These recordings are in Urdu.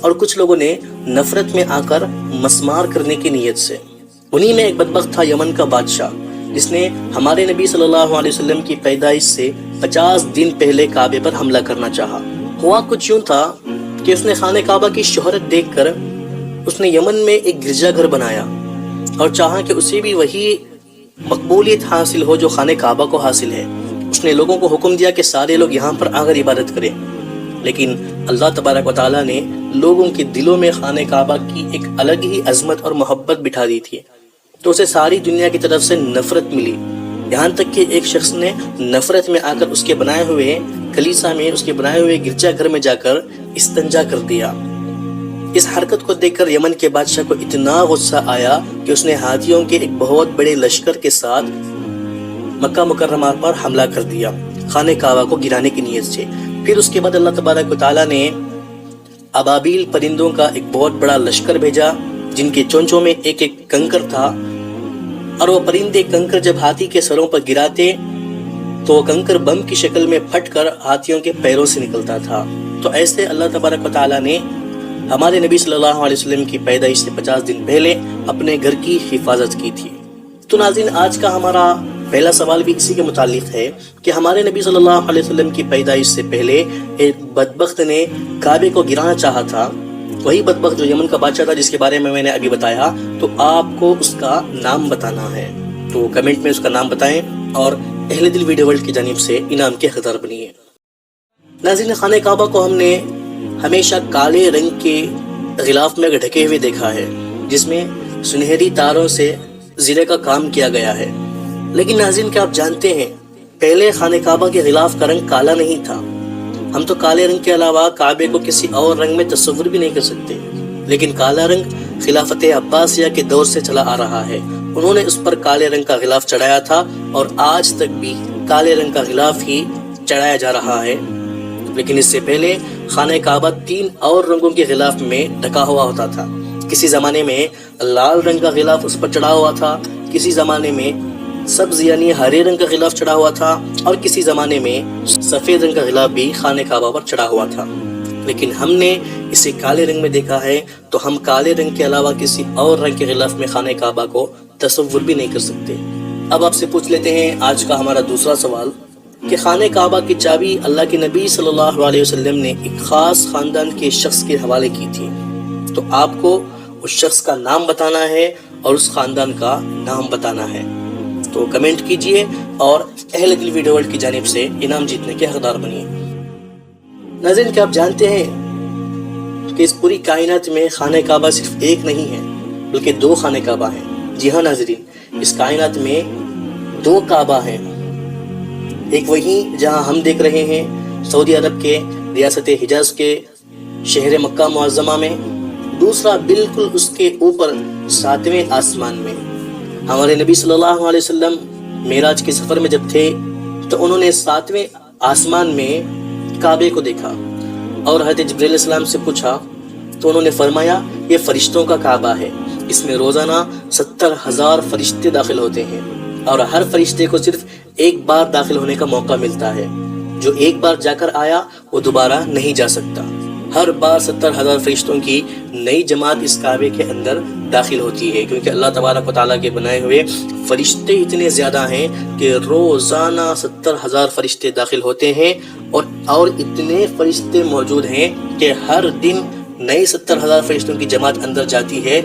اور کچھ لوگوں نے نفرت میں آ کر مسمار کرنے کی نیت سے۔ انہی میں ایک بدبخت تھا یمن کا بادشاہ، جس نے ہمارے نبی صلی اللہ علیہ وسلم کی پیدائش سے 50 دن پہلے کعبے پر حملہ کرنا چاہا۔ ہوا کچھ یوں تھا کہ اس نے خانہ کعبہ کی شہرت دیکھ کر اس نے یمن میں ایک گرجا گھر بنایا اور چاہا کہ اسے بھی وہی مقبولیت حاصل ہو جو خانہ کعبہ کو حاصل ہے۔ اس نے لوگوں کو حکم دیا کہ سارے لوگ یہاں پر آ کر عبادت کریں، لیکن اللہ تبارک و تعالیٰ نے لوگوں کے دلوں میں خانہ کعبہ کی ایک الگ ہی عظمت اور محبت بٹھا دی تھی، تو اسے ساری دنیا کی طرف سے نفرت ملی، یہاں تک کہ ایک شخص نے نفرت میں آ کر اس کے بنائے ہوئے کلیسا میں، اس کے بنائے ہوئے گرجا گھر میں جا کر استنجا کر دیا۔ اس حرکت کو دیکھ کر یمن کے بادشاہ کو اتنا غصہ آیا کہ اس نے ہاتھیوں کے ایک بہت بڑے لشکر کے ساتھ مکہ مکرمہ پر حملہ کر دیا خانہ کعبہ کو گرانے کی نیت سے۔ پھر اس کے بعد اللہ تبارک و تعالیٰ نے ابابیل پرندوں کا ایک بہت بڑا لشکر بھیجا، جن کے چونچوں میں ایک ایک کنکر تھا، اور وہ پرندے کنکر جب ہاتھی کے سروں پر گراتے تو وہ کنکر بم کی شکل میں پھٹ کر ہاتھیوں کے پیروں سے نکلتا تھا۔ تو ایسے اللہ تبارک و تعالیٰ نے ہمارے نبی صلی اللہ علیہ وسلم کی پیدائش سے 50 دن پہلے اپنے گھر کی حفاظت کی تھی۔ تو ناظرین، آج کا ہمارا پہلا سوال بھی اسی کے متعلق ہے کہ ہمارے نبی صلی اللہ علیہ وسلم کی پیدائش سے پہلے ایک بدبخت نے کعبے کو گرانا چاہا تھا، وہی بدبخت جو یمن کا بادشاہ تھا جس کے بارے میں نے ابھی بتایا، تو آپ کو اس کا نام بتانا ہے۔ تو کمنٹ میں اس کا نام بتائیں اور اہل دل ویڈیو ورلڈ کی جانب سے انعام کے حقدار بنیے۔ ناظرین، خانہ کعبہ کو ہم نے ہمیشہ کالے رنگ کے غلاف میں ڈھکے ہوئے دیکھا ہے، جس میں سنہری تاروں سے زرے کا کام کیا گیا ہے، لیکن ناظرین کیا آپ جانتے ہیں پہلے خانہ کعبہ کے غلاف کا رنگ کالا نہیں تھا؟ ہم تو کالے رنگ کے علاوہ کعبے کو کسی اور رنگ میں تصور بھی نہیں کر سکتے، لیکن کالا رنگ خلافت عباسیہ کے دور سے چلا آ رہا ہے۔ انہوں نے اس پر کالے رنگ کا غلاف چڑھایا تھا اور آج تک بھی کالے رنگ کا غلاف ہی چڑھایا جا رہا ہے، لیکن اس سے پہلے خانہ کعبہ 3 اور رنگوں کے غلاف میں ڈھکا ہوا ہوتا تھا۔ کسی زمانے میں لال رنگ کا غلاف اس پر چڑھا ہوا تھا، کسی زمانے میں سبز یعنی ہرے رنگ کا غلاف چڑھا ہوا تھا، اور کسی زمانے میں سفید رنگ کا غلاف بھی خانہ کعبہ پر چڑھا ہوا تھا، لیکن ہم نے اسے کالے رنگ میں دیکھا ہے، تو ہم کالے رنگ کے علاوہ کسی اور رنگ کے غلاف میں خانہ کعبہ کو تصور بھی نہیں کر سکتے۔ اب آپ سے پوچھ لیتے ہیں آج کا ہمارا دوسرا سوال کہ خانہ کعبہ کی چابی اللہ کے نبی صلی اللہ علیہ وسلم نے ایک خاص خاندان کے شخص کے حوالے کی تھی، تو آپ کو اس شخص کا نام بتانا ہے اور اس خاندان کا نام بتانا ہے۔ تو کمنٹ کیجئے اور اہل دل ویڈیو ورلڈ کی جانب سے انعام جیتنے کے حقدار بنیے۔ ناظرین، کیا آپ جانتے ہیں کہ اس پوری کائنات میں خانہ کعبہ صرف ایک نہیں ہے بلکہ 2 خانہ کعبہ ہیں؟ جی ہاں ناظرین، اس کائنات میں 2 کعبہ ہیں، ایک وہی جہاں ہم دیکھ رہے ہیں سعودی عرب کے ریاست حجاز کے شہر مکہ معظمہ میں، دوسرا بالکل اس کے اوپر 7ویں آسمان میں۔ ہمارے نبی صلی اللہ علیہ وسلم معراج کے سفر میں جب تھے تو انہوں نے 7ویں آسمان میں کعبے کو دیکھا اور حضرت جبرائیل علیہ السلام سے پوچھا، تو انہوں نے فرمایا یہ فرشتوں کا کعبہ ہے، اس میں روزانہ 70,000 فرشتے داخل ہوتے ہیں، اور ہر فرشتے کو صرف ایک بار داخل ہونے کا موقع ملتا ہے، جو ایک بار جا کر آیا وہ دوبارہ نہیں جا سکتا۔ ہر بار 70,000 فرشتوں کی نئی جماعت اس کعبے کے اندر داخل ہوتی ہے، کیونکہ اللہ تبارک و تعالیٰ کے بنائے ہوئے فرشتے اتنے زیادہ ہیں کہ روزانہ 70,000 فرشتے داخل ہوتے ہیں، اور اتنے فرشتے موجود ہیں کہ ہر دن نئی 70,000 فرشتوں کی جماعت اندر جاتی ہے،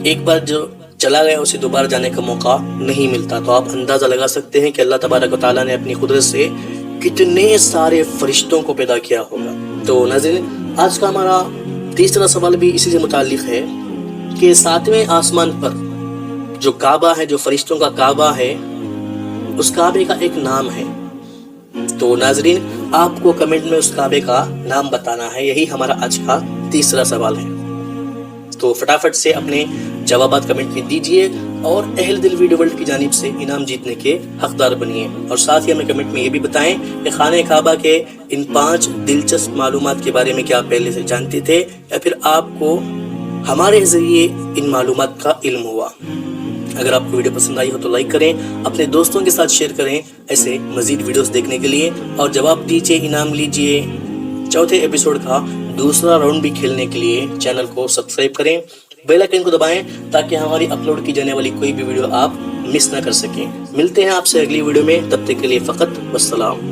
ایک بار جو چلا گیا اسے دوبارہ جانے کا موقع نہیں ملتا۔ تو آپ اندازہ لگا سکتے ہیں کہ اللہ تبارک و تعالیٰ نے اپنی قدرت سے کتنے سارے فرشتوں کو پیدا کیا ہوگا۔ تو ناظرین، آج کا ہمارا تیسرا سوال بھی اسی سے متعلق ہے کہ 7ویں آسمان پر جو کعبہ ہے، جو فرشتوں کا کعبہ ہے، اس کعبے کا ایک نام ہے۔ تو ناظرین، آپ کو کمنٹ میں اس کعبے کا نام بتانا ہے، یہی ہمارا آج کا تیسرا سوال ہے۔ تو فٹافٹ سے اپنے جوابات کمنٹ میں دیجئے اور اہل دل ویڈیو ورلڈ کی جانب سے انعام جیتنے کے حقدار بنیے، اور ساتھ ہی ہمیں کمنٹ میں یہ بھی بتائیں کہ خانہ کعبہ کے ان 5 دلچسپ معلومات کے بارے میں کیا آپ پہلے سے جانتے تھے یا پھر آپ کو ہمارے ذریعے ان معلومات کا علم ہوا۔ اگر آپ کو ویڈیو پسند آئی ہو تو لائک کریں، اپنے دوستوں کے ساتھ شیئر کریں ایسے مزید ویڈیوز دیکھنے کے لیے، اور جواب دیجئے، انعام لیجئے 4تھے ایپیسوڈ کا دوسرا راؤنڈ بھی کھیلنے کے لیے چینل کو سبسکرائب کریں، بیل آئیکن کو دبائیں تاکہ ہماری اپلوڈ کی جانے والی کوئی بھی ویڈیو آپ مس نہ کر سکیں۔ ملتے ہیں آپ سے اگلی ویڈیو میں، تب تک کے لیے فقط والسلام۔